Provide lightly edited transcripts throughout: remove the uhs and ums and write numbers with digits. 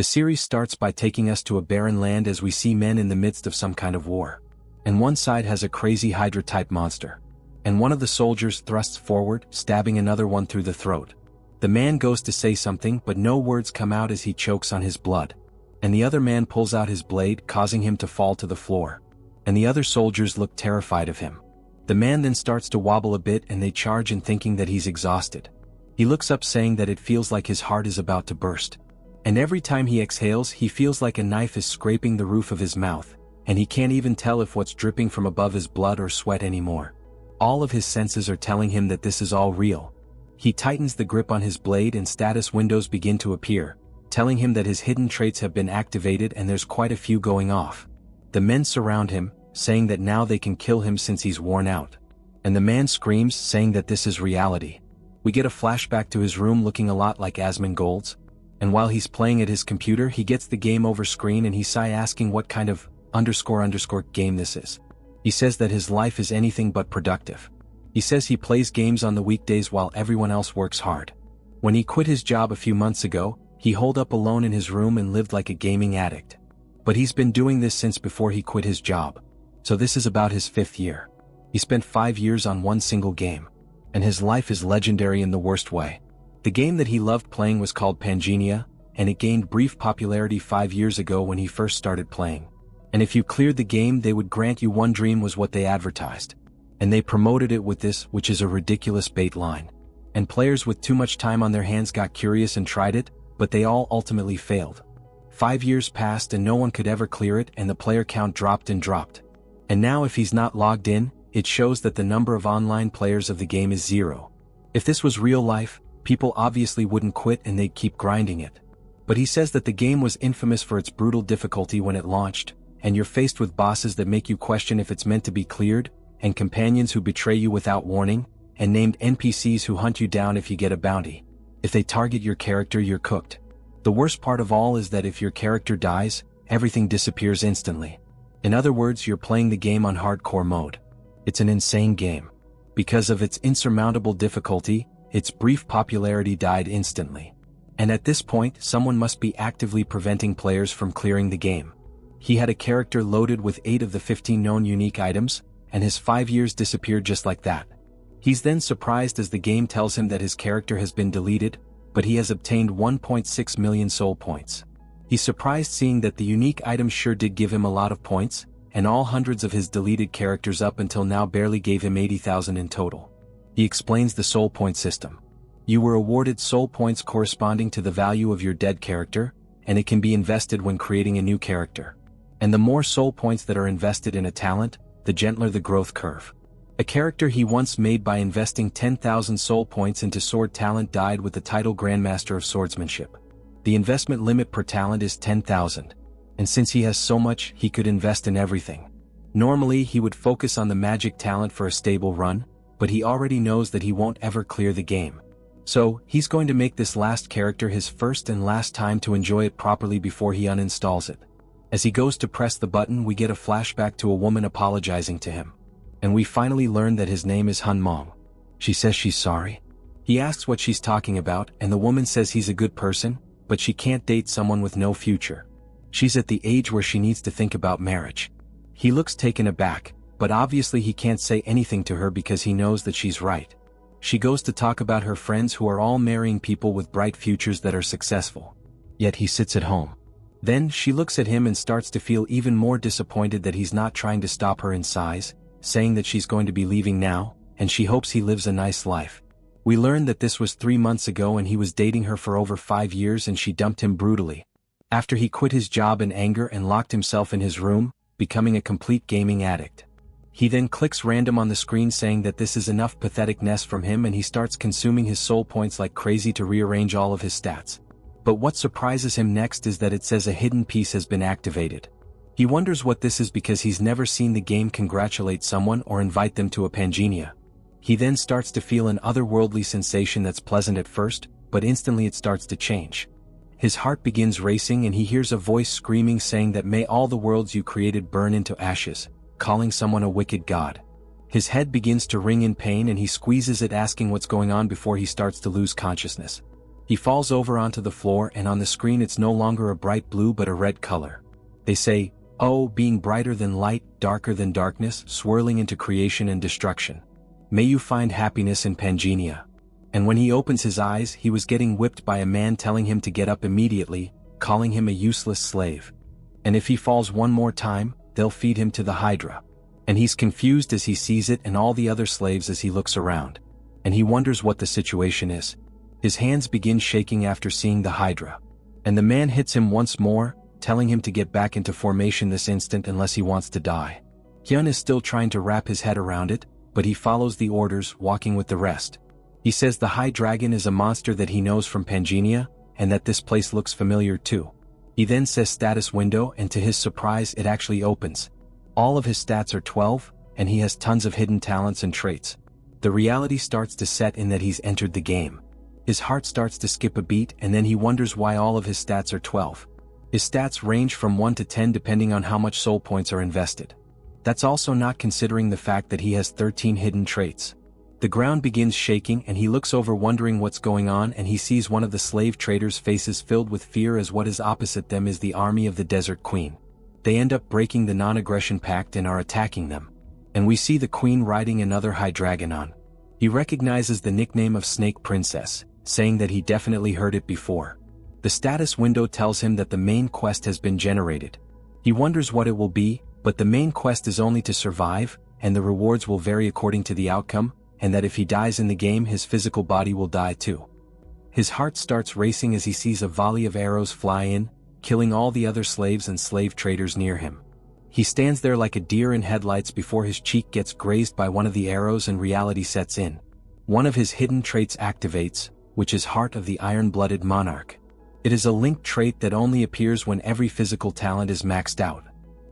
The series starts by taking us to a barren land as we see men in the midst of some kind of war. And one side has a crazy Hydra-type monster. And one of the soldiers thrusts forward, stabbing another one through the throat. The man goes to say something but no words come out as he chokes on his blood. And the other man pulls out his blade, causing him to fall to the floor. And the other soldiers look terrified of him. The man then starts to wobble a bit and they charge in thinking that he's exhausted. He looks up saying that it feels like his heart is about to burst. And every time he exhales he feels like a knife is scraping the roof of his mouth, and he can't even tell if what's dripping from above is blood or sweat anymore. All of his senses are telling him that this is all real. He tightens the grip on his blade and status windows begin to appear, telling him that his hidden traits have been activated and there's quite a few going off. The men surround him, saying that now they can kill him since he's worn out. And the man screams, saying that this is reality. We get a flashback to his room looking a lot like Asmongold's. And while he's playing at his computer he gets the game over screen and he sigh asking what kind of __ game this is. He says that his life is anything but productive. He says he plays games on the weekdays while everyone else works hard. When he quit his job a few months ago, he holed up alone in his room and lived like a gaming addict. But he's been doing this since before he quit his job. So this is about his 5th year. He spent 5 years on one single game. And his life is legendary in the worst way. The game that he loved playing was called Pangenia, and it gained brief popularity 5 years ago when he first started playing. And if you cleared the game they would grant you one dream was what they advertised. And they promoted it with this, which is a ridiculous bait line. And players with too much time on their hands got curious and tried it, but they all ultimately failed. 5 years passed and no one could ever clear it and the player count dropped and dropped. And now if he's not logged in, it shows that the number of online players of the game is 0. If this was real life, people obviously wouldn't quit and they'd keep grinding it. But he says that the game was infamous for its brutal difficulty when it launched, and you're faced with bosses that make you question if it's meant to be cleared, and companions who betray you without warning, and named NPCs who hunt you down if you get a bounty. If they target your character you're cooked. The worst part of all is that if your character dies, everything disappears instantly. In other words, you're playing the game on hardcore mode. It's an insane game. Because of its insurmountable difficulty, its brief popularity died instantly. And at this point, someone must be actively preventing players from clearing the game. He had a character loaded with 8 of the 15 known unique items, and his 5 years disappeared just like that. He's then surprised as the game tells him that his character has been deleted, but he has obtained 1.6 million soul points. He's surprised seeing that the unique items sure did give him a lot of points, and all hundreds of his deleted characters up until now barely gave him 80,000 in total. He explains the soul point system. You were awarded soul points corresponding to the value of your dead character, and it can be invested when creating a new character. And the more soul points that are invested in a talent, the gentler the growth curve. A character he once made by investing 10,000 soul points into sword talent died with the title Grandmaster of Swordsmanship. The investment limit per talent is 10,000. And since he has so much, he could invest in everything. Normally he would focus on the magic talent for a stable run, but he already knows that he won't ever clear the game. So, he's going to make this last character his first and last time to enjoy it properly before he uninstalls it. As he goes to press the button we get a flashback to a woman apologizing to him. And we finally learn that his name is Han Mong. She says she's sorry. He asks what she's talking about and the woman says he's a good person, but she can't date someone with no future. She's at the age where she needs to think about marriage. He looks taken aback, but obviously he can't say anything to her because he knows that she's right. She goes to talk about her friends who are all marrying people with bright futures that are successful. Yet he sits at home. Then she looks at him and starts to feel even more disappointed that he's not trying to stop her in size, saying that she's going to be leaving now, and she hopes he lives a nice life. We learn that this was 3 months ago and he was dating her for over 5 years and she dumped him brutally. After he quit his job in anger and locked himself in his room, becoming a complete gaming addict. He then clicks random on the screen saying that this is enough patheticness from him and he starts consuming his soul points like crazy to rearrange all of his stats. But what surprises him next is that it says a hidden piece has been activated. He wonders what this is because he's never seen the game congratulate someone or invite them to a Pangenia. He then starts to feel an otherworldly sensation that's pleasant at first, but instantly it starts to change. His heart begins racing and he hears a voice screaming saying that may all the worlds you created burn into ashes, calling someone a wicked god. His head begins to ring in pain and he squeezes it asking what's going on before he starts to lose consciousness. He falls over onto the floor and on the screen it's no longer a bright blue but a red color. They say, "Oh, being brighter than light, darker than darkness, swirling into creation and destruction. May you find happiness in Pangenia." And when he opens his eyes, he was getting whipped by a man telling him to get up immediately, calling him a useless slave. And if he falls one more time, they'll feed him to the Hydra. And he's confused as he sees it and all the other slaves as he looks around. And he wonders what the situation is. His hands begin shaking after seeing the Hydra. And the man hits him once more, telling him to get back into formation this instant unless he wants to die. Hyun is still trying to wrap his head around it, but he follows the orders, walking with the rest. He says the High Dragon is a monster that he knows from Pangenia, and that this place looks familiar too. He then says status window and to his surprise it actually opens. All of his stats are 12, and he has tons of hidden talents and traits. The reality starts to set in that he's entered the game. His heart starts to skip a beat and then he wonders why all of his stats are 12. His stats range from 1 to 10 depending on how much soul points are invested. That's also not considering the fact that he has 13 hidden traits. The ground begins shaking and he looks over wondering what's going on and he sees one of the slave traders' faces filled with fear as what is opposite them is the army of the Desert Queen. They end up breaking the non-aggression pact and are attacking them. And we see the Queen riding another High Dragon on. He recognizes the nickname of Snake Princess, saying that he definitely heard it before. The status window tells him that the main quest has been generated. He wonders what it will be, but the main quest is only to survive, and the rewards will vary according to the outcome, and that if he dies in the game his physical body will die too. His heart starts racing as he sees a volley of arrows fly in, killing all the other slaves and slave traders near him. He stands there like a deer in headlights before his cheek gets grazed by one of the arrows and reality sets in. One of his hidden traits activates, which is Heart of the Iron-Blooded Monarch. It is a linked trait that only appears when every physical talent is maxed out.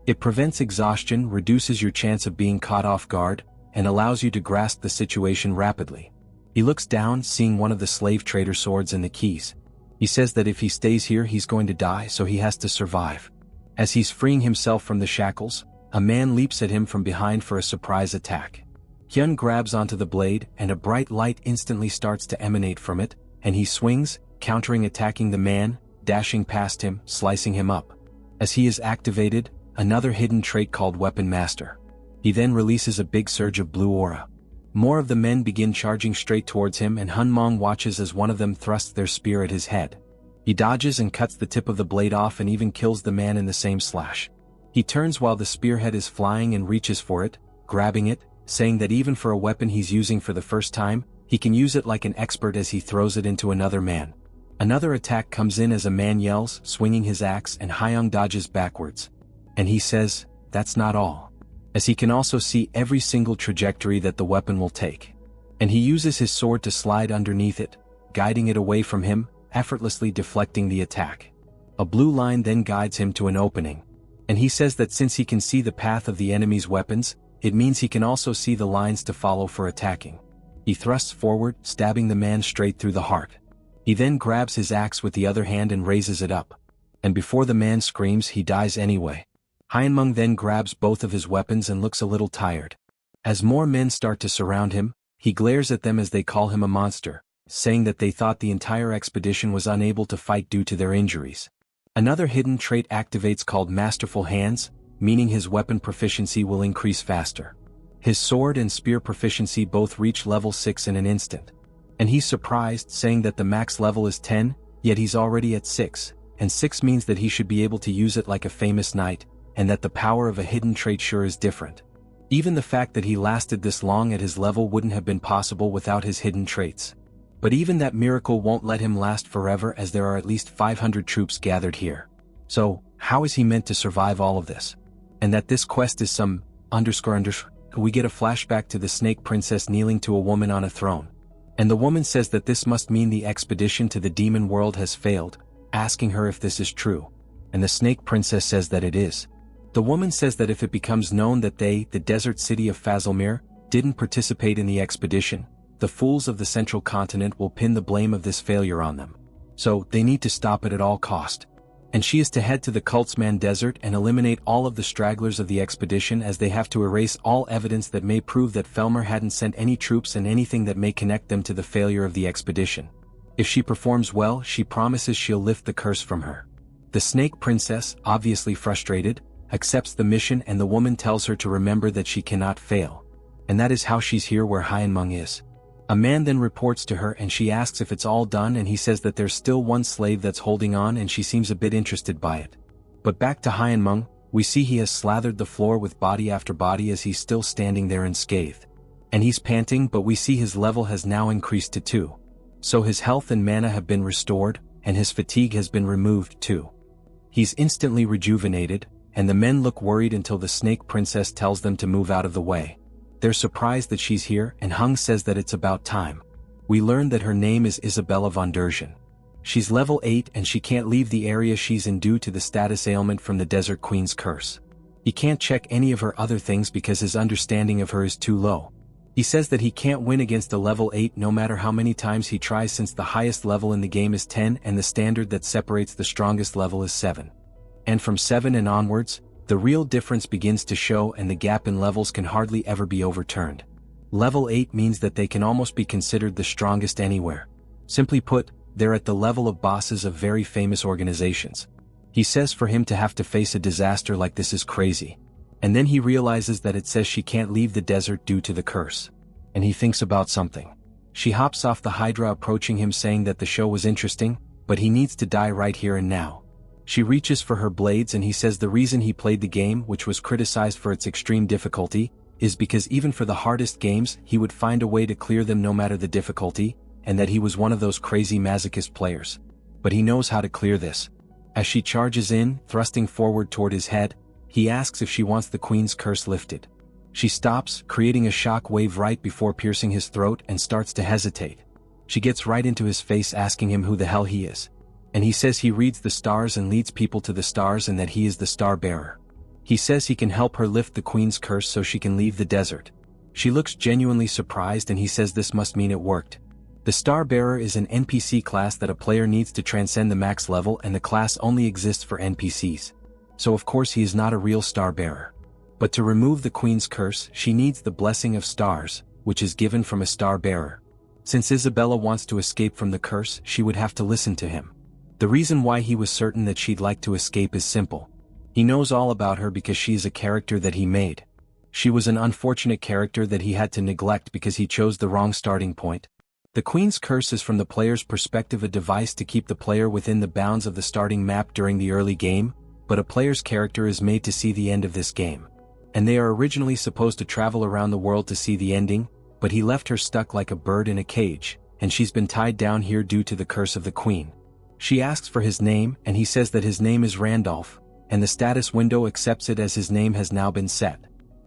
It prevents exhaustion, reduces your chance of being caught off guard, and allows you to grasp the situation rapidly. He looks down, seeing one of the slave trader swords and the keys. He says that if he stays here he's going to die, so he has to survive. As he's freeing himself from the shackles, a man leaps at him from behind for a surprise attack. Hyun grabs onto the blade and a bright light instantly starts to emanate from it, and he swings, countering attacking the man, dashing past him, slicing him up. As he is activated, another hidden trait called Weapon Master. He then releases a big surge of blue aura. More of the men begin charging straight towards him and Hunmong watches as one of them thrusts their spear at his head. He dodges and cuts the tip of the blade off and even kills the man in the same slash. He turns while the spearhead is flying and reaches for it, grabbing it, saying that even for a weapon he's using for the first time, he can use it like an expert as he throws it into another man. Another attack comes in as a man yells, swinging his axe, and Hyung dodges backwards. And he says, "That's not all." As he can also see every single trajectory that the weapon will take. And he uses his sword to slide underneath it, guiding it away from him, effortlessly deflecting the attack. A blue line then guides him to an opening. And he says that since he can see the path of the enemy's weapons, it means he can also see the lines to follow for attacking. He thrusts forward, stabbing the man straight through the heart. He then grabs his axe with the other hand and raises it up. And before the man screams, he dies anyway. Hyunmong then grabs both of his weapons and looks a little tired. As more men start to surround him, he glares at them as they call him a monster, saying that they thought the entire expedition was unable to fight due to their injuries. Another hidden trait activates called Masterful Hands, meaning his weapon proficiency will increase faster. His sword and spear proficiency both reach level 6 in an instant. And he's surprised, saying that the max level is 10, yet he's already at 6, and 6 means that he should be able to use it like a famous knight, and that the power of a hidden trait sure is different. Even the fact that he lasted this long at his level wouldn't have been possible without his hidden traits. But even that miracle won't let him last forever as there are at least 500 troops gathered here. So, how is he meant to survive all of this? And that this quest is some we get a flashback to the Snake Princess kneeling to a woman on a throne. And the woman says that this must mean the expedition to the demon world has failed, asking her if this is true. And the Snake Princess says that it is. The woman says that if it becomes known that they, the desert city of Fazilmir, didn't participate in the expedition, the fools of the central continent will pin the blame of this failure on them. So, they need to stop it at all cost. And she is to head to the Kultzman Desert and eliminate all of the stragglers of the expedition as they have to erase all evidence that may prove that Felmer hadn't sent any troops and anything that may connect them to the failure of the expedition. If she performs well, she promises she'll lift the curse from her. The Snake Princess, obviously frustrated, accepts the mission and the woman tells her to remember that she cannot fail. And that is how she's here where Hyunmong is. A man then reports to her and she asks if it's all done and he says that there's still one slave that's holding on and she seems a bit interested by it. But back to Hyunmong, we see he has slathered the floor with body after body as he's still standing there unscathed. And he's panting, but we see his level has now increased to 2. So his health and mana have been restored, and his fatigue has been removed too. He's instantly rejuvenated, and the men look worried until the Snake Princess tells them to move out of the way. They're surprised that she's here and Hung says that it's about time. We learn that her name is Isabella von Dergen. She's level 8 and she can't leave the area she's in due to the status ailment from the Desert Queen's curse. He can't check any of her other things because his understanding of her is too low. He says that he can't win against a level 8 no matter how many times he tries since the highest level in the game is 10 and the standard that separates the strongest level is 7. And from 7 and onwards, the real difference begins to show and the gap in levels can hardly ever be overturned. Level 8 means that they can almost be considered the strongest anywhere. Simply put, they're at the level of bosses of very famous organizations. He says for him to have to face a disaster like this is crazy. And then he realizes that it says she can't leave the desert due to the curse. And he thinks about something. She hops off the Hydra approaching him saying that the show was interesting, but he needs to die right here and now. She reaches for her blades and he says the reason he played the game, which was criticized for its extreme difficulty, is because even for the hardest games he would find a way to clear them no matter the difficulty, and that he was one of those crazy masochist players. But he knows how to clear this. As she charges in, thrusting forward toward his head, he asks if she wants the Queen's curse lifted. She stops, creating a shock wave right before piercing his throat and starts to hesitate. She gets right into his face asking him who the hell he is. And he says he reads the stars and leads people to the stars and that he is the star bearer. He says he can help her lift the Queen's curse so she can leave the desert. She looks genuinely surprised and he says this must mean it worked. The star bearer is an NPC class that a player needs to transcend the max level and the class only exists for NPCs. So of course he is not a real star bearer. But to remove the Queen's curse, she needs the blessing of stars, which is given from a star bearer. Since Isabella wants to escape from the curse, she would have to listen to him. The reason why he was certain that she'd like to escape is simple. He knows all about her because she is a character that he made. She was an unfortunate character that he had to neglect because he chose the wrong starting point. The Queen's curse is from the player's perspective a device to keep the player within the bounds of the starting map during the early game, but a player's character is made to see the end of this game. And they are originally supposed to travel around the world to see the ending, but he left her stuck like a bird in a cage, and she's been tied down here due to the curse of the Queen. She asks for his name and he says that his name is Randolph, and the status window accepts it as his name has now been set.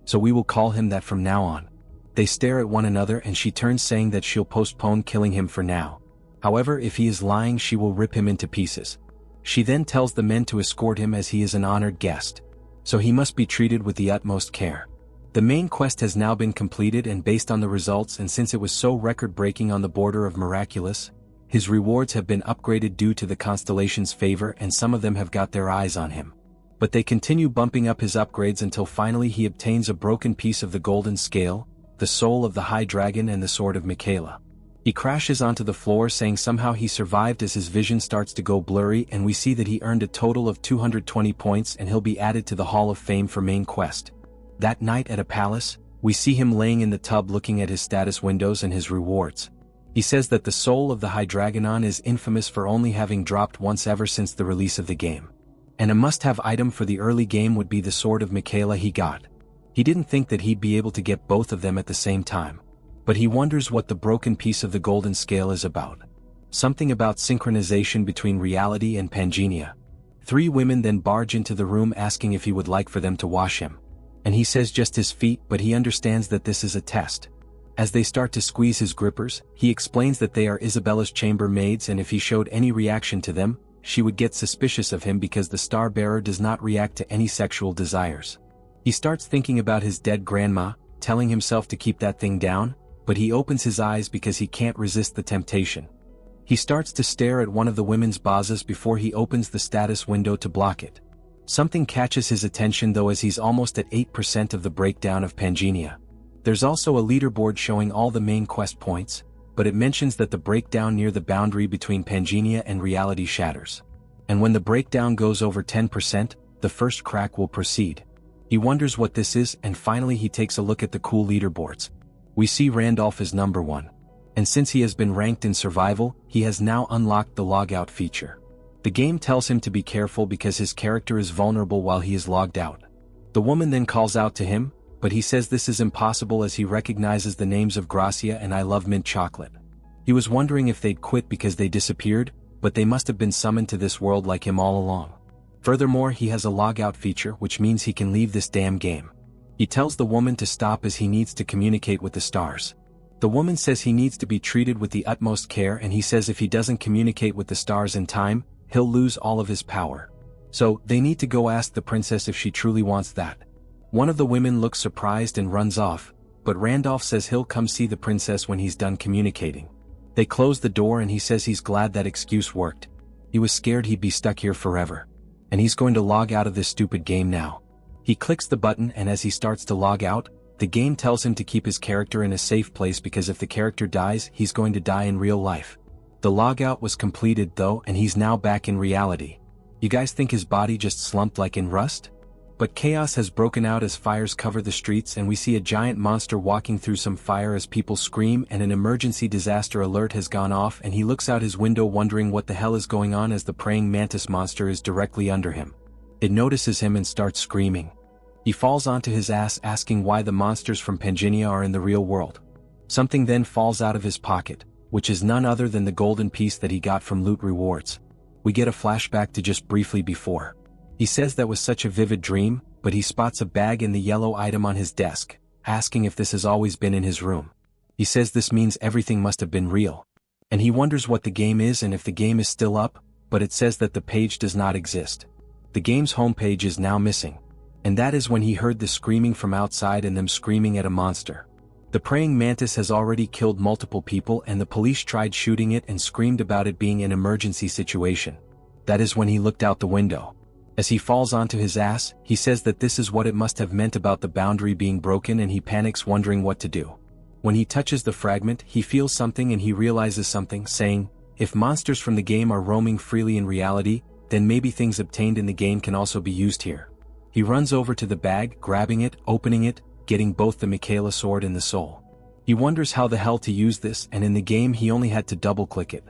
So we will call him that from now on. They stare at one another and she turns saying that she'll postpone killing him for now. However, if he is lying she will rip him into pieces. She then tells the men to escort him as he is an honored guest. So he must be treated with the utmost care. The main quest has now been completed and based on the results and since it was so record-breaking on the border of miraculous, his rewards have been upgraded due to the constellation's favor and some of them have got their eyes on him. But they continue bumping up his upgrades until finally he obtains a broken piece of the golden scale, the soul of the High Dragon and the sword of Michaela. He crashes onto the floor saying somehow he survived as his vision starts to go blurry and we see that he earned a total of 220 points and he'll be added to the Hall of Fame for main quest. That night at a palace, we see him laying in the tub looking at his status windows and his rewards. He says that the soul of the High Dragonon is infamous for only having dropped once ever since the release of the game. And a must-have item for the early game would be the sword of Michaela he got. He didn't think that he'd be able to get both of them at the same time. But he wonders what the broken piece of the golden scale is about. Something about synchronization between reality and Pangenia. 3 women then barge into the room asking if he would like for them to wash him. And he says just his feet, but he understands that this is a test. As they start to squeeze his grippers, he explains that they are Isabella's chambermaids and if he showed any reaction to them, she would get suspicious of him because the star bearer does not react to any sexual desires. He starts thinking about his dead grandma, telling himself to keep that thing down, but he opens his eyes because he can't resist the temptation. He starts to stare at one of the women's bazas before he opens the status window to block it. Something catches his attention though as he's almost at 8% of the breakdown of Pangenia. There's also a leaderboard showing all the main quest points, but it mentions that the breakdown near the boundary between Pangea and reality shatters. And when the breakdown goes over 10%, the first crack will proceed. He wonders what this is, and finally he takes a look at the cool leaderboards. We see Randolph is number 1. And since he has been ranked in survival, he has now unlocked the logout feature. The game tells him to be careful because his character is vulnerable while he is logged out. The woman then calls out to him, but he says this is impossible as he recognizes the names of Gracia and I Love Mint Chocolate. He was wondering if they'd quit because they disappeared, but they must have been summoned to this world like him all along. Furthermore, he has a logout feature, which means he can leave this damn game. He tells the woman to stop as he needs to communicate with the stars. The woman says he needs to be treated with the utmost care, and he says if he doesn't communicate with the stars in time, he'll lose all of his power. So, they need to go ask the princess if she truly wants that. One of the women looks surprised and runs off, but Randolph says he'll come see the princess when he's done communicating. They close the door and he says he's glad that excuse worked. He was scared he'd be stuck here forever. And he's going to log out of this stupid game now. He clicks the button, and as he starts to log out, the game tells him to keep his character in a safe place because if the character dies, he's going to die in real life. The logout was completed though, and he's now back in reality. You guys think his body just slumped like in rust? But chaos has broken out as fires cover the streets, and we see a giant monster walking through some fire as people scream, and an emergency disaster alert has gone off, and he looks out his window wondering what the hell is going on as the praying mantis monster is directly under him. It notices him and starts screaming. He falls onto his ass asking why the monsters from Pangea are in the real world. Something then falls out of his pocket, which is none other than the golden piece that he got from loot rewards. We get a flashback to just briefly before. He says that was such a vivid dream, but he spots a bag in the yellow item on his desk, asking if this has always been in his room. He says this means everything must have been real. And he wonders what the game is and if the game is still up, but it says that the page does not exist. The game's homepage is now missing. And that is when he heard the screaming from outside and them screaming at a monster. The praying mantis has already killed multiple people, and the police tried shooting it and screamed about it being an emergency situation. That is when he looked out the window. As he falls onto his ass, he says that this is what it must have meant about the boundary being broken, and he panics wondering what to do. When he touches the fragment, he feels something and he realizes something, saying, if monsters from the game are roaming freely in reality, then maybe things obtained in the game can also be used here. He runs over to the bag, grabbing it, opening it, getting both the Michaela sword and the soul. He wonders how the hell to use this, and in the game he only had to double-click it.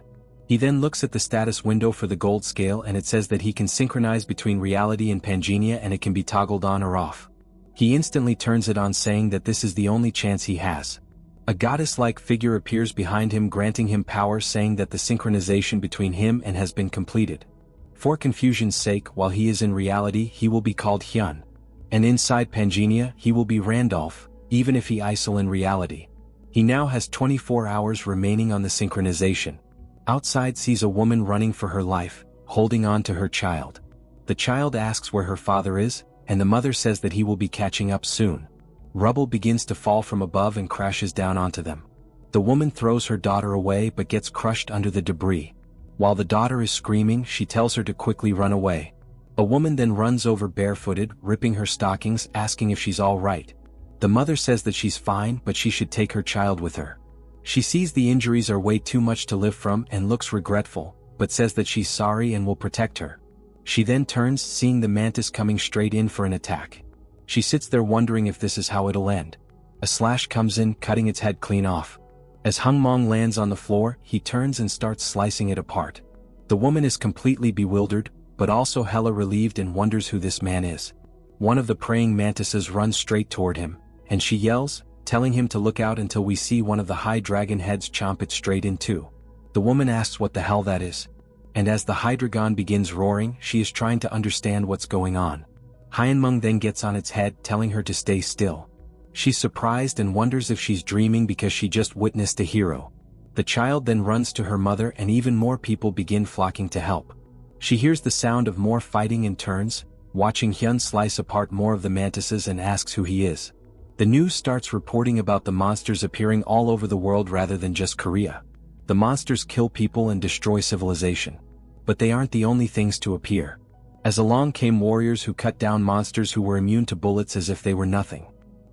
He then looks at the status window for the gold scale, and it says that he can synchronize between reality and Pangea and it can be toggled on or off. He instantly turns it on, saying that this is the only chance he has. A goddess-like figure appears behind him, granting him power, saying that the synchronization between him and has been completed. For confusion's sake, while he is in reality he will be called Hyun. And inside Pangea he will be Randolph, even if he isol in reality. He now has 24 hours remaining on the synchronization. Outside sees a woman running for her life, holding on to her child. The child asks where her father is, and the mother says that he will be catching up soon. Rubble begins to fall from above and crashes down onto them. The woman throws her daughter away but gets crushed under the debris. While the daughter is screaming, she tells her to quickly run away. A woman then runs over barefooted, ripping her stockings, asking if she's all right. The mother says that she's fine, but she should take her child with her. She sees the injuries are way too much to live from and looks regretful, but says that she's sorry and will protect her. She then turns, seeing the mantis coming straight in for an attack. She sits there wondering if this is how it'll end. A slash comes in, cutting its head clean off. As Hungmong lands on the floor, he turns and starts slicing it apart. The woman is completely bewildered, but also hella relieved and wonders who this man is. One of the praying mantises runs straight toward him, and she yells, telling him to look out until we see one of the high dragon heads chomp it straight in two. The woman asks what the hell that is. And as the Hydragon begins roaring, she is trying to understand what's going on. Hyunmong then gets on its head, telling her to stay still. She's surprised and wonders if she's dreaming because she just witnessed a hero. The child then runs to her mother, and even more people begin flocking to help. She hears the sound of more fighting and turns, watching Hyun slice apart more of the mantises, and asks who he is. The news starts reporting about the monsters appearing all over the world rather than just Korea. The monsters kill people and destroy civilization. But they aren't the only things to appear. As along came warriors who cut down monsters who were immune to bullets as if they were nothing.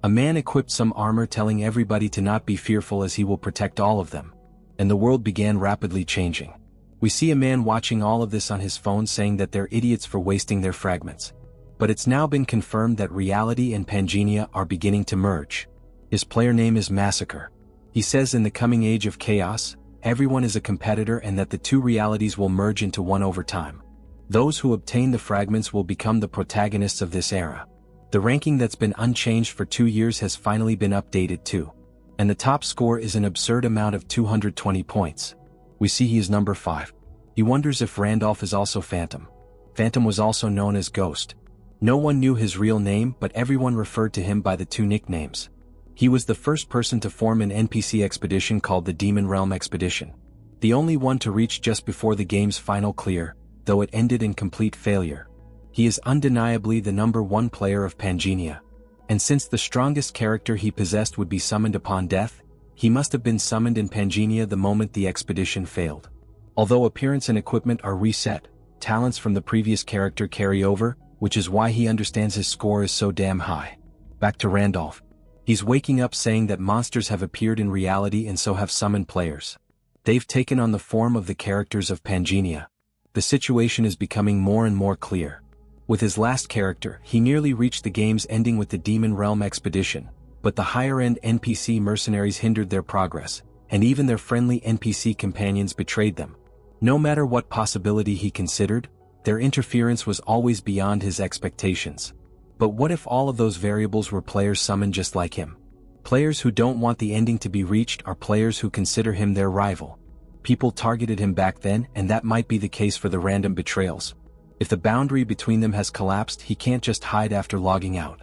A man equipped some armor, telling everybody to not be fearful as he will protect all of them. and the world began rapidly changing. We see a man watching all of this on his phone saying that they're idiots for wasting their fragments. But it's now been confirmed that reality and Pangenia are beginning to merge. His player name is Massacre. He says in the coming age of chaos, everyone is a competitor and that the two realities will merge into one over time. Those who obtain the fragments will become the protagonists of this era. The ranking that's been unchanged for 2 years has finally been updated too. And the top score is an absurd amount of 220 points. We see he is number 5. He wonders if Randolph is also Phantom. Phantom was also known as Ghost. No one knew his real name, but everyone referred to him by the two nicknames. He was the first person to form an NPC expedition called the Demon Realm Expedition. The only one to reach just before the game's final clear, though it ended in complete failure. He is undeniably the number 1 player of Pangenia. And since the strongest character he possessed would be summoned upon death, he must have been summoned in Pangenia the moment the expedition failed. Although appearance and equipment are reset, talents from the previous character carry over, which is why he understands his score is so damn high. Back to Randolph. He's waking up saying that monsters have appeared in reality and so have summoned players. They've taken on the form of the characters of Pangenia. The situation is becoming more and more clear. With his last character, he nearly reached the game's ending with the Demon Realm Expedition, but the higher-end NPC mercenaries hindered their progress, and even their friendly NPC companions betrayed them. No matter what possibility he considered, their interference was always beyond his expectations. But what if all of those variables were players summoned just like him? Players who don't want the ending to be reached are players who consider him their rival. People targeted him back then, and that might be the case for the random betrayals. If the boundary between them has collapsed, he can't just hide after logging out.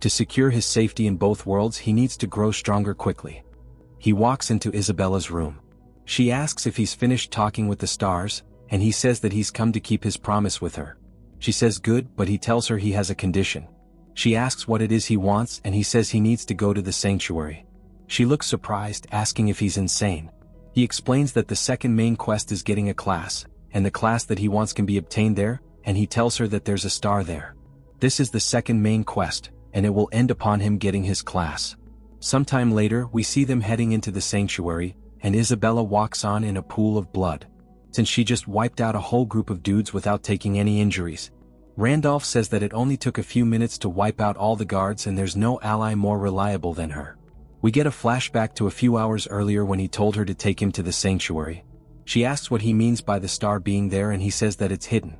To secure his safety in both worlds, he needs to grow stronger quickly. He walks into Isabella's room. She asks if he's finished talking with the stars, and he says that he's come to keep his promise with her. She says good, but he tells her he has a condition. She asks what it is he wants, and he says he needs to go to the sanctuary. She looks surprised, asking if he's insane. He explains that the second main quest is getting a class, and the class that he wants can be obtained there, and he tells her that there's a star there. This is the second main quest, and it will end upon him getting his class. Sometime later, we see them heading into the sanctuary, and Isabella walks on in a pool of blood. Since she just wiped out a whole group of dudes without taking any injuries. Randolph says that it only took a few minutes to wipe out all the guards and there's no ally more reliable than her. We get a flashback to a few hours earlier when he told her to take him to the sanctuary. She asks what he means by the star being there and he says that it's hidden.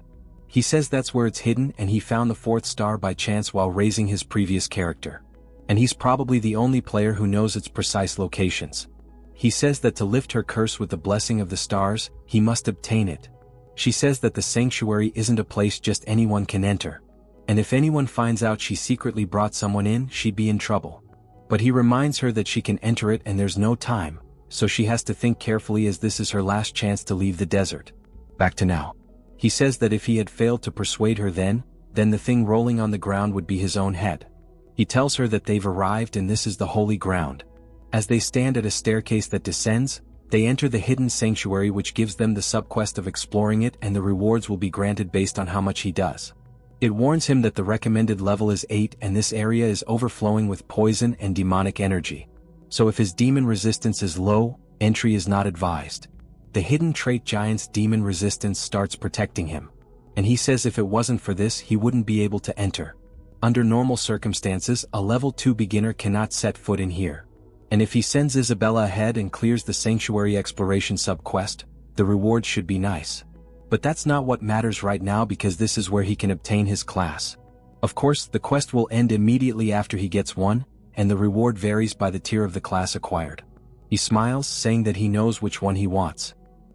He says that's where it's hidden and he found the 4th star by chance while raising his previous character. And he's probably the only player who knows its precise locations. He says that to lift her curse with the blessing of the stars, he must obtain it. She says that the sanctuary isn't a place just anyone can enter. And if anyone finds out she secretly brought someone in, she'd be in trouble. But he reminds her that she can enter it and there's no time, so she has to think carefully as this is her last chance to leave the desert. Back to now. He says that if he had failed to persuade her then the thing rolling on the ground would be his own head. He tells her that they've arrived and this is the holy ground. As they stand at a staircase that descends, they enter the hidden sanctuary which gives them the subquest of exploring it and the rewards will be granted based on how much he does. It warns him that the recommended level is 8 and this area is overflowing with poison and demonic energy. So if his demon resistance is low, entry is not advised. The hidden trait giant's demon resistance starts protecting him. And he says if it wasn't for this he wouldn't be able to enter. Under normal circumstances, a level 2 beginner cannot set foot in here. And if he sends Isabella ahead and clears the sanctuary exploration subquest, the reward should be nice. But that's not what matters right now because this is where he can obtain his class. Of course, the quest will end immediately after he gets one, and the reward varies by the tier of the class acquired. He smiles, saying that he knows which one he wants.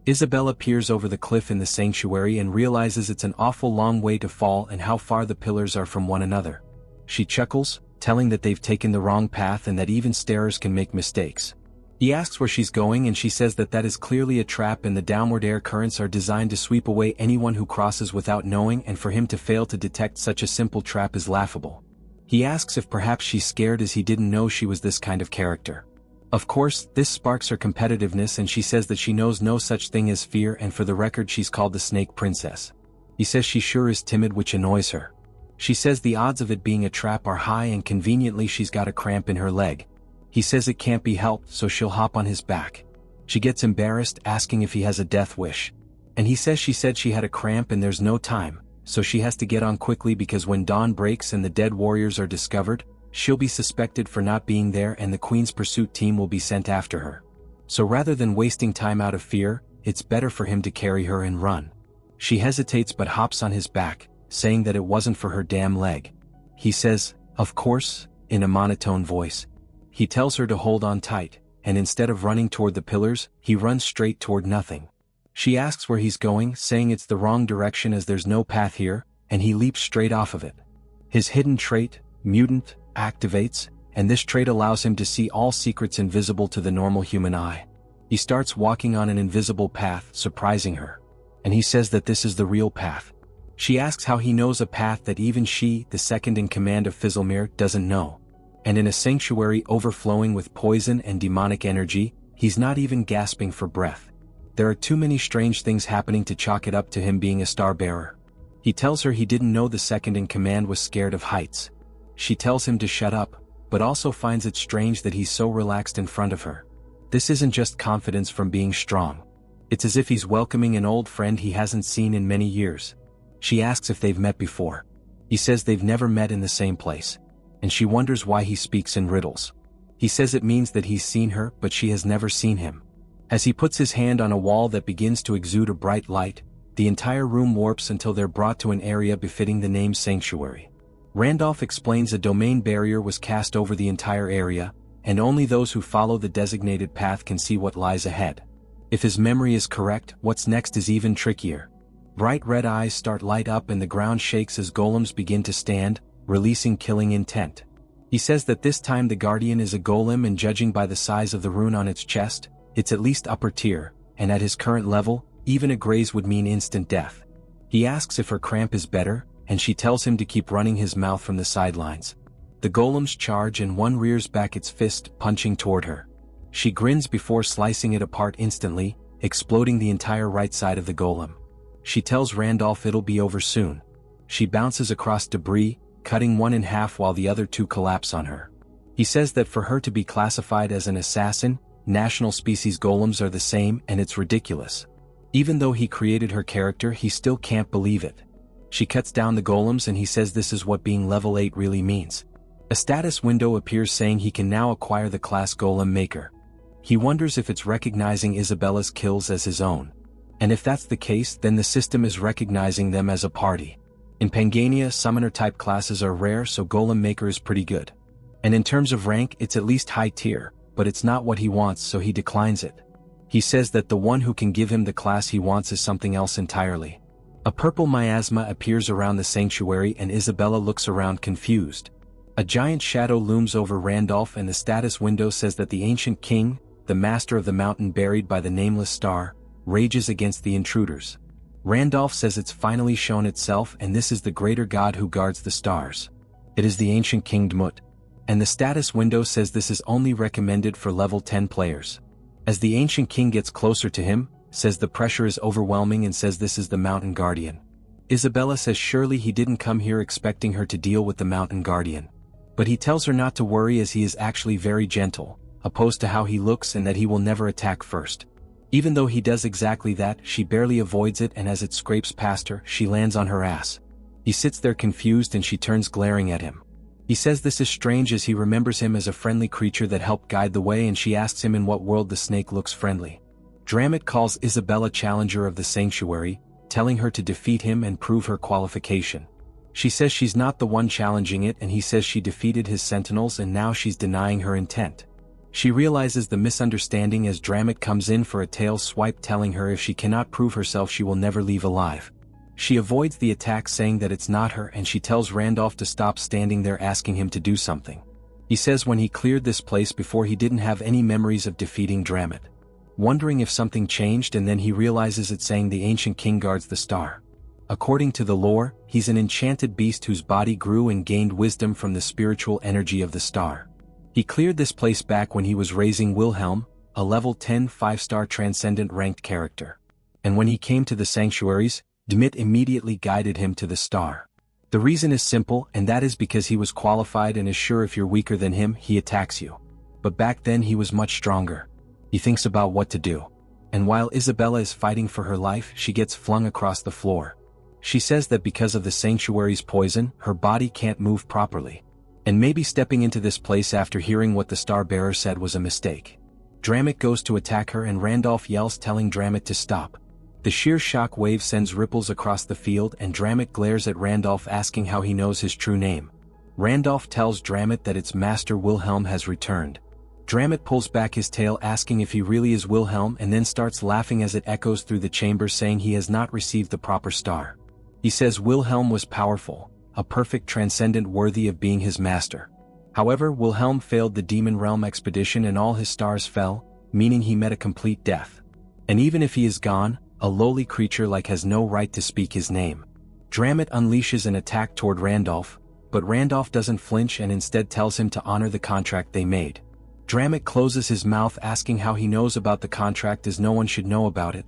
Isabella peers over the cliff in the sanctuary and realizes it's an awful long way to fall and how far the pillars are from one another. She chuckles, telling that they've taken the wrong path and that even starers can make mistakes. He asks where she's going and she says that that is clearly a trap and the downward air currents are designed to sweep away anyone who crosses without knowing, and for him to fail to detect such a simple trap is laughable. He asks if perhaps she's scared as he didn't know she was this kind of character. Of course, this sparks her competitiveness and she says that she knows no such thing as fear, and for the record she's called the Snake Princess. He says she sure is timid, which annoys her. She says the odds of it being a trap are high and conveniently she's got a cramp in her leg. He says it can't be helped, so she'll hop on his back. She gets embarrassed, asking if he has a death wish. And he says she said she had a cramp and there's no time, so she has to get on quickly because when dawn breaks and the dead warriors are discovered, she'll be suspected for not being there and the Queen's pursuit team will be sent after her. So rather than wasting time out of fear, it's better for him to carry her and run. She hesitates but hops on his back, saying that it wasn't for her damn leg. He says, "Of course," in a monotone voice. He tells her to hold on tight, and instead of running toward the pillars, he runs straight toward nothing. She asks where he's going, saying it's the wrong direction as there's no path here, and he leaps straight off of it. His hidden trait, Mutant, activates, and this trait allows him to see all secrets invisible to the normal human eye. He starts walking on an invisible path, surprising her. And he says that this is the real path. She asks how he knows a path that even she, the second in command of Fizzlemere, doesn't know. And in a sanctuary overflowing with poison and demonic energy, he's not even gasping for breath. There are too many strange things happening to chalk it up to him being a star-bearer. He tells her he didn't know the second in command was scared of heights. She tells him to shut up, but also finds it strange that he's so relaxed in front of her. This isn't just confidence from being strong. It's as if he's welcoming an old friend he hasn't seen in many years. She asks if they've met before. He says they've never met in the same place. And she wonders why he speaks in riddles. He says it means that he's seen her but she has never seen him. As he puts his hand on a wall that begins to exude a bright light, the entire room warps until they're brought to an area befitting the name Sanctuary. Randolph explains a domain barrier was cast over the entire area, and only those who follow the designated path can see what lies ahead. If his memory is correct, what's next is even trickier. Bright red eyes start light up and the ground shakes as golems begin to stand, releasing killing intent. He says that this time the Guardian is a golem and judging by the size of the rune on its chest, it's at least upper tier, and at his current level, even a graze would mean instant death. He asks if her cramp is better, and she tells him to keep running his mouth from the sidelines. The golems charge and one rears back its fist, punching toward her. She grins before slicing it apart instantly, exploding the entire right side of the golem. She tells Randolph it'll be over soon. She bounces across debris, cutting one in half while the other two collapse on her. He says that for her to be classified as an assassin, national species golems are the same and it's ridiculous. Even though he created her character, he still can't believe it. She cuts down the golems and he says this is what being level 8 really means. A status window appears saying he can now acquire the class Golem Maker. He wonders if it's recognizing Isabella's kills as his own. And if that's the case, then the system is recognizing them as a party. In Pangania, summoner-type classes are rare, so Golem Maker is pretty good. And in terms of rank, it's at least high tier, but it's not what he wants, so he declines it. He says that the one who can give him the class he wants is something else entirely. A purple miasma appears around the sanctuary and Isabella looks around confused. A giant shadow looms over Randolph and the status window says that the ancient king, the master of the mountain buried by the nameless star, rages against the intruders. Randolph says it's finally shown itself and this is the greater god who guards the stars. It is the ancient king Dmut. And the status window says this is only recommended for level 10 players. As the ancient king gets closer to him, says the pressure is overwhelming and says this is the mountain guardian. Isabella says surely he didn't come here expecting her to deal with the mountain guardian. But he tells her not to worry as he is actually very gentle, opposed to how he looks and that he will never attack first. Even though he does exactly that, she barely avoids it and as it scrapes past her, she lands on her ass. He sits there confused and she turns glaring at him. He says this is strange as he remembers him as a friendly creature that helped guide the way and she asks him in what world the snake looks friendly. Dramit calls Isabella challenger of the sanctuary, telling her to defeat him and prove her qualification. She says she's not the one challenging it and he says she defeated his sentinels and now she's denying her intent. She realizes the misunderstanding as Dramit comes in for a tail swipe telling her if she cannot prove herself she will never leave alive. She avoids the attack saying that it's not her and she tells Randolph to stop standing there asking him to do something. He says when he cleared this place before he didn't have any memories of defeating Dramit. Wondering if something changed and then he realizes it's saying the ancient king guards the star. According to the lore, he's an enchanted beast whose body grew and gained wisdom from the spiritual energy of the star. He cleared this place back when he was raising Wilhelm, a level 10 5-star transcendent ranked character. And when he came to the sanctuaries, Dmit immediately guided him to the star. The reason is simple and that is because he was qualified and is sure if you're weaker than him, he attacks you. But back then he was much stronger. He thinks about what to do. And while Isabella is fighting for her life, she gets flung across the floor. She says that because of the sanctuary's poison, her body can't move properly. And maybe stepping into this place after hearing what the Star Bearer said was a mistake. Dramit goes to attack her and Randolph yells, telling Dramit to stop. The sheer shock wave sends ripples across the field and Dramit glares at Randolph, asking how he knows his true name. Randolph tells Dramit that its master Wilhelm has returned. Dramit pulls back his tail, asking if he really is Wilhelm, and then starts laughing as it echoes through the chamber, saying he has not received the proper star. He says Wilhelm was powerful, a perfect transcendent worthy of being his master. However, Wilhelm failed the Demon Realm expedition and all his stars fell, meaning he met a complete death. And even if he is gone, a lowly creature like has no right to speak his name. Dramit unleashes an attack toward Randolph, but Randolph doesn't flinch and instead tells him to honor the contract they made. Dramit closes his mouth, asking how he knows about the contract, as no one should know about it.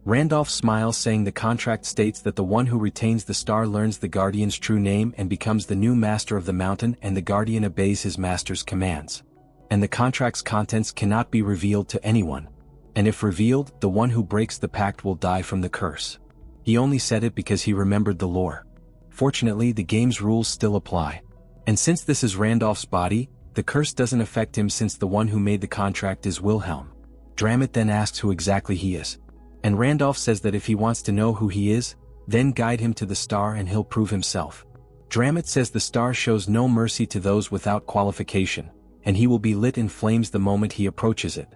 Randolph smiles, saying the contract states that the one who retains the star learns the Guardian's true name and becomes the new master of the mountain, and the Guardian obeys his master's commands. And the contract's contents cannot be revealed to anyone. And if revealed, the one who breaks the pact will die from the curse. He only said it because he remembered the lore. Fortunately, the game's rules still apply. And since this is Randolph's body, the curse doesn't affect him, since the one who made the contract is Wilhelm. Dramit then asks who exactly he is. And Randolph says that if he wants to know who he is, then guide him to the star and he'll prove himself. Dramit says the star shows no mercy to those without qualification, and he will be lit in flames the moment he approaches it.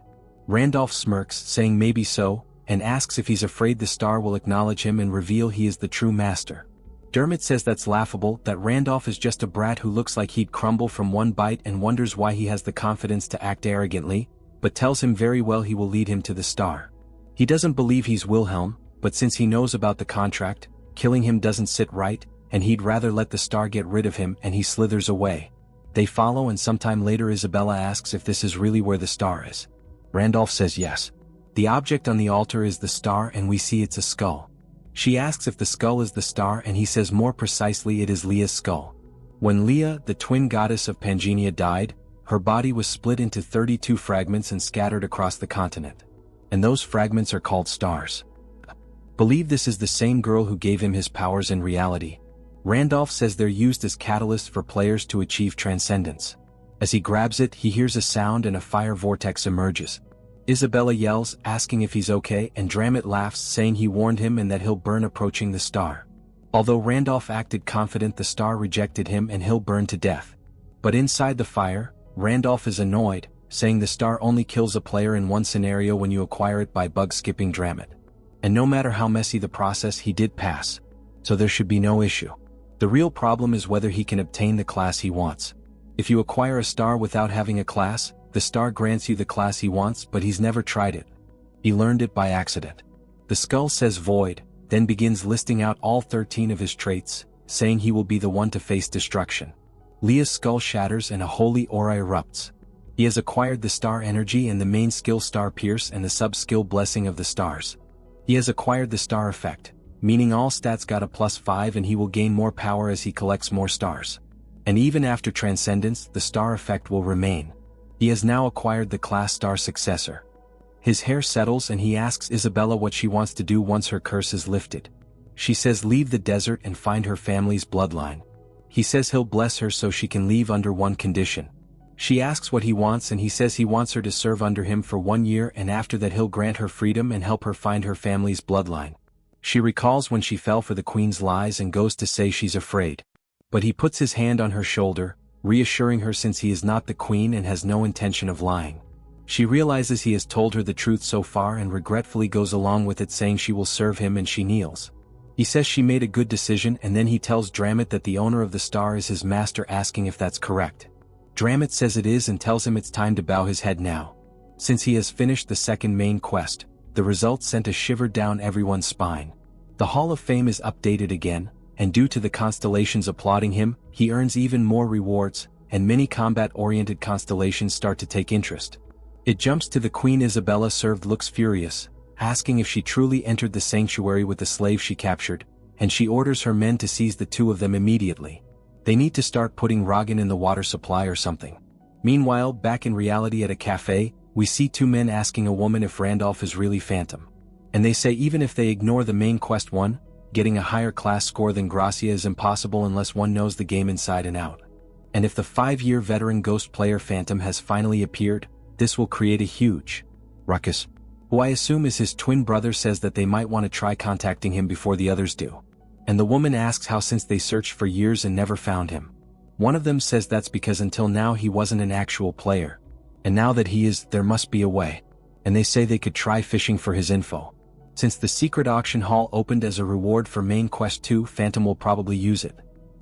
Randolph smirks, saying maybe so, and asks if he's afraid the star will acknowledge him and reveal he is the true master. Dramit says that's laughable, that Randolph is just a brat who looks like he'd crumble from one bite, and wonders why he has the confidence to act arrogantly, but tells him very well he will lead him to the star. He doesn't believe he's Wilhelm, but since he knows about the contract, killing him doesn't sit right, and he'd rather let the star get rid of him, and he slithers away. They follow, and sometime later Isabella asks if this is really where the star is. Randolph says yes. The object on the altar is the star, and we see it's a skull. She asks if the skull is the star, and he says more precisely it is Leah's skull. When Leah, the twin goddess of Pangenia, died, her body was split into 32 fragments and scattered across the continent. And those fragments are called stars. Believe this is the same girl who gave him his powers in reality. Randolph says they're used as catalysts for players to achieve transcendence. As he grabs it, he hears a sound and a fire vortex emerges. Isabella yells, asking if he's okay, and Dramit laughs, saying he warned him and that he'll burn approaching the star. Although Randolph acted confident the star rejected him and he'll burn to death. But inside the fire, Randolph is annoyed, saying the star only kills a player in one scenario, when you acquire it by bug-skipping Dramit. And no matter how messy the process, he did pass. So there should be no issue. The real problem is whether he can obtain the class he wants. If you acquire a star without having a class, the star grants you the class he wants, but he's never tried it. He learned it by accident. The skull says void, then begins listing out all 13 of his traits, saying he will be the one to face destruction. Leah's skull shatters and a holy aura erupts. He has acquired the star energy and the main skill Star Pierce and the sub-skill Blessing of the Stars. He has acquired the star effect, meaning all stats got a +5 and he will gain more power as he collects more stars. And even after Transcendence, the star effect will remain. He has now acquired the class Star Successor. His hair settles and he asks Isabella what she wants to do once her curse is lifted. She says leave the desert and find her family's bloodline. He says he'll bless her so she can leave under one condition. She asks what he wants and he says he wants her to serve under him for 1 year, and after that he'll grant her freedom and help her find her family's bloodline. She recalls when she fell for the queen's lies and goes to say she's afraid. But he puts his hand on her shoulder, reassuring her since he is not the queen and has no intention of lying. She realizes he has told her the truth so far and regretfully goes along with it, saying she will serve him, and she kneels. He says she made a good decision, and then he tells Dramit that the owner of the star is his master, asking if that's correct. Dramit says it is and tells him it's time to bow his head now. Since he has finished the second main quest, the results sent a shiver down everyone's spine. The Hall of Fame is updated again, and due to the constellations applauding him, he earns even more rewards, and many combat-oriented constellations start to take interest. It jumps to the Queen Isabella served looks furious, asking if she truly entered the sanctuary with the slave she captured, and she orders her men to seize the 2 of them immediately. They need to start putting Ragan in the water supply or something. Meanwhile, back in reality at a cafe, we see two men asking a woman if Randolph is really Phantom. And they say even if they ignore the main quest 1, getting a higher class score than Gracia is impossible unless one knows the game inside and out. And if the 5-year veteran ghost player Phantom has finally appeared, this will create a huge ruckus. Who I assume is his twin brother says that they might want to try contacting him before the others do. And the woman asks how since they searched for years and never found him. One of them says that's because until now he wasn't an actual player. And now that he is, there must be a way. And they say they could try fishing for his info. Since the secret auction hall opened as a reward for main quest 2, Phantom will probably use it.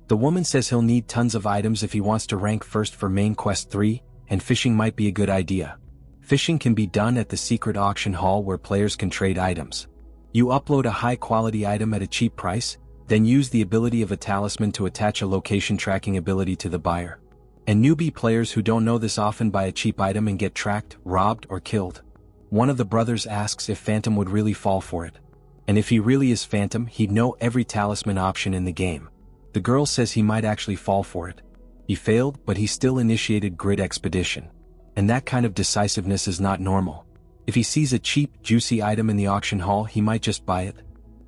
The woman says he'll need tons of items if he wants to rank first for main quest 3, and fishing might be a good idea. Fishing can be done at the secret auction hall where players can trade items. You upload a high-quality item at a cheap price, then use the ability of a talisman to attach a location tracking ability to the buyer. And newbie players who don't know this often buy a cheap item and get tracked, robbed, or killed. One of the brothers asks if Phantom would really fall for it. And if he really is Phantom, he'd know every talisman option in the game. The girl says he might actually fall for it. He failed, but he still initiated Grid Expedition. And that kind of decisiveness is not normal. If he sees a cheap, juicy item in the auction hall, he might just buy it.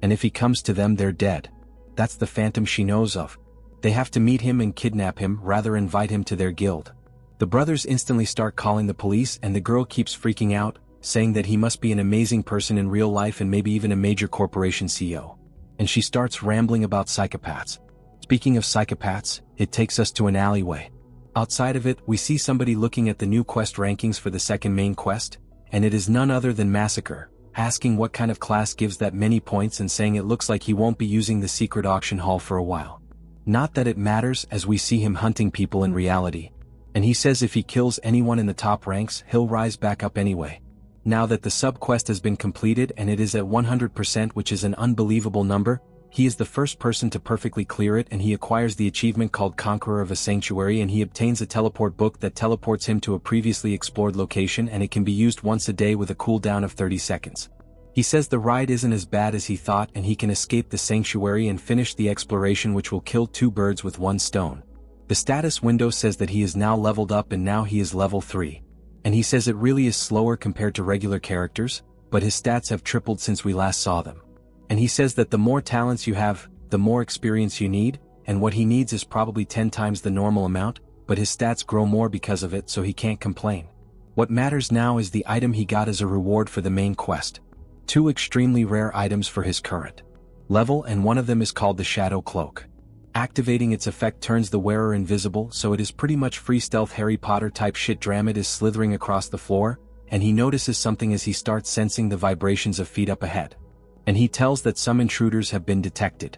And if he comes to them, they're dead. That's the Phantom she knows of. They have to meet him and kidnap him, rather invite him to their guild. The brothers instantly start calling the police and the girl keeps freaking out, saying that he must be an amazing person in real life and maybe even a major corporation CEO. And she starts rambling about psychopaths. Speaking of psychopaths, it takes us to an alleyway. Outside of it, we see somebody looking at the new quest rankings for the second main quest, and it is none other than Massacre, asking what kind of class gives that many points and saying it looks like he won't be using the secret auction hall for a while. Not that it matters as we see him hunting people in reality. And he says if he kills anyone in the top ranks, he'll rise back up anyway. Now that the sub-quest has been completed and it is at 100%, which is an unbelievable number, he is the first person to perfectly clear it and he acquires the achievement called Conqueror of a Sanctuary and he obtains a teleport book that teleports him to a previously explored location and it can be used once a day with a cooldown of 30 seconds. He says the ride isn't as bad as he thought and he can escape the sanctuary and finish the exploration, which will kill 2 birds with 1 stone. The status window says that he is now leveled up and now he is level 3. And he says it really is slower compared to regular characters, but his stats have tripled since we last saw them. And he says that the more talents you have, the more experience you need, and what he needs is probably 10 times the normal amount, but his stats grow more because of it, so he can't complain. What matters now is the item he got as a reward for the main quest. 2 extremely rare items for his current level, and one of them is called the Shadow Cloak. Activating its effect turns the wearer invisible, so it is pretty much free stealth Harry Potter type shit. Dramit is slithering across the floor, and he notices something as he starts sensing the vibrations of feet up ahead. And he tells that some intruders have been detected.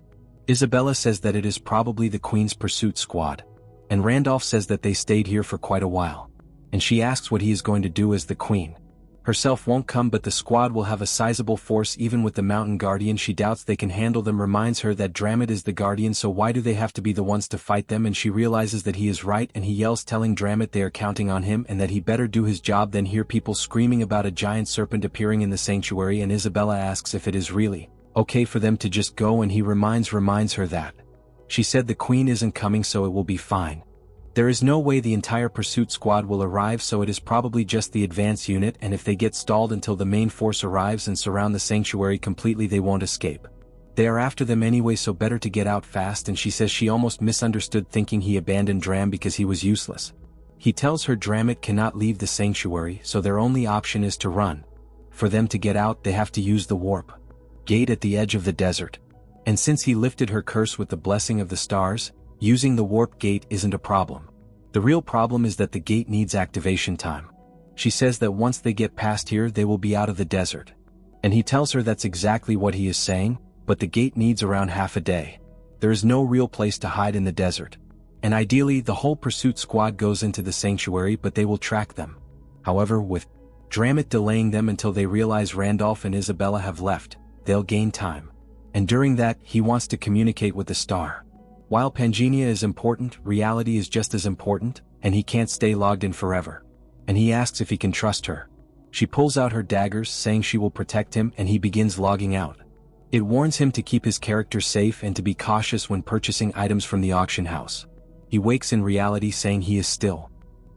Isabella says that it is probably the Queen's pursuit squad. And Randolph says that they stayed here for quite a while. And she asks what he is going to do as the Queen. Herself won't come, but the squad will have a sizable force even with the Mountain Guardian. She doubts they can handle them, reminds her that Dramit is the Guardian, so why do they have to be the ones to fight them? And she realizes that he is right and he yells, telling Dramit they are counting on him and that he better do his job. Then hear people screaming about a giant serpent appearing in the sanctuary and Isabella asks if it is really okay for them to just go and he reminds her that she said the Queen isn't coming, so it will be fine. There is no way the entire pursuit squad will arrive, so it is probably just the advance unit, and if they get stalled until the main force arrives and surround the sanctuary completely, they won't escape. They are after them anyway, so better to get out fast. And she says she almost misunderstood, thinking he abandoned Dram because he was useless. He tells her Dramit cannot leave the sanctuary, so their only option is to run. For them to get out, they have to use the warp gate at the edge of the desert. And since he lifted her curse with the blessing of the stars, using the warp gate isn't a problem. The real problem is that the gate needs activation time. She says that once they get past here, they will be out of the desert. And he tells her that's exactly what he is saying, but the gate needs around half a day. There is no real place to hide in the desert. And ideally, the whole pursuit squad goes into the sanctuary, but they will track them. However, with Dramit delaying them until they realize Randolph and Isabella have left, they'll gain time. And during that, he wants to communicate with the star. While Pangenia is important, reality is just as important, and he can't stay logged in forever. And he asks if he can trust her. She pulls out her daggers, saying she will protect him, and he begins logging out. It warns him to keep his character safe and to be cautious when purchasing items from the auction house. He wakes in reality, saying he is still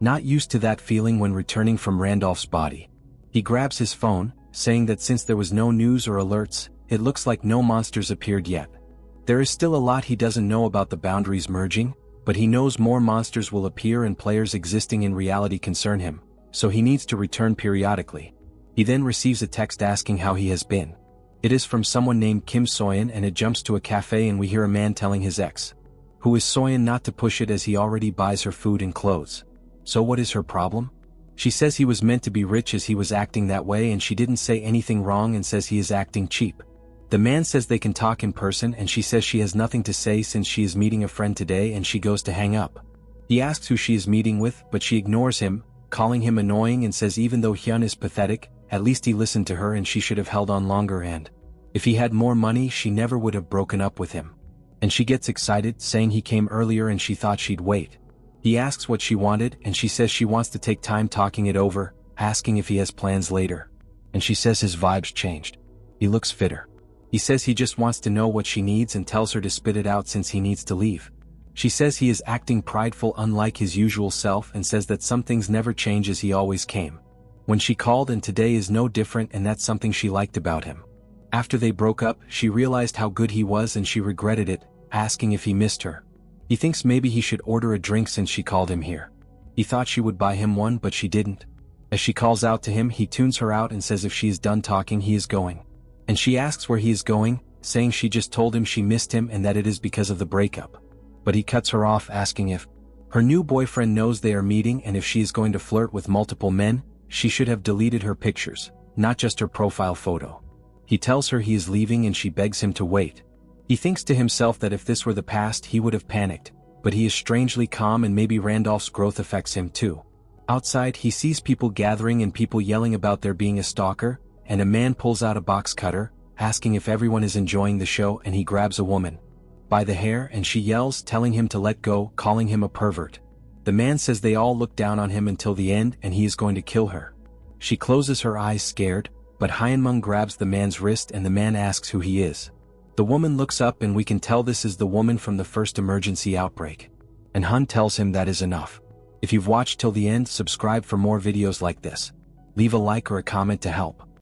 not used to that feeling when returning from Randolph's body. He grabs his phone, saying that since there was no news or alerts, it looks like no monsters appeared yet. There is still a lot he doesn't know about the boundaries merging, but he knows more monsters will appear and players existing in reality concern him, so he needs to return periodically. He then receives a text asking how he has been. It is from someone named Kim Soyeon and it jumps to a cafe and we hear a man telling his ex, who is Soyeon, not to push it as he already buys her food and clothes. So what is her problem? She says he was meant to be rich as he was acting that way and she didn't say anything wrong and says he is acting cheap. The man says they can talk in person and she says she has nothing to say since she is meeting a friend today and she goes to hang up. He asks who she is meeting with but she ignores him, calling him annoying and says even though Hyun is pathetic, at least he listened to her and she should have held on longer and, if he had more money she never would have broken up with him. And she gets excited, saying he came earlier and she thought she'd wait. He asks what she wanted and she says she wants to take time talking it over, asking if he has plans later. And she says his vibes changed. He looks fitter. He says he just wants to know what she needs and tells her to spit it out since he needs to leave. She says he is acting prideful unlike his usual self and says that some things never change as he always came. When she called and today is no different and that's something she liked about him. After they broke up, she realized how good he was and she regretted it, asking if he missed her. He thinks maybe he should order a drink since she called him here. He thought she would buy him one but she didn't. As she calls out to him he tunes her out and says if she is done talking he is going. And she asks where he is going, saying she just told him she missed him and that it is because of the breakup. But he cuts her off asking if her new boyfriend knows they are meeting and if she is going to flirt with multiple men, she should have deleted her pictures, not just her profile photo. He tells her he is leaving and she begs him to wait. He thinks to himself that if this were the past he would have panicked, but he is strangely calm and maybe Randolph's growth affects him too. Outside he sees people gathering and people yelling about there being a stalker, and a man pulls out a box cutter, asking if everyone is enjoying the show and he grabs a woman by the hair and she yells, telling him to let go, calling him a pervert. The man says they all look down on him until the end and he is going to kill her. She closes her eyes scared, but Hyunmung grabs the man's wrist and the man asks who he is. The woman looks up and we can tell this is the woman from the first emergency outbreak. And Hun tells him that is enough. If you've watched till the end, subscribe for more videos like this. Leave a like or a comment to help.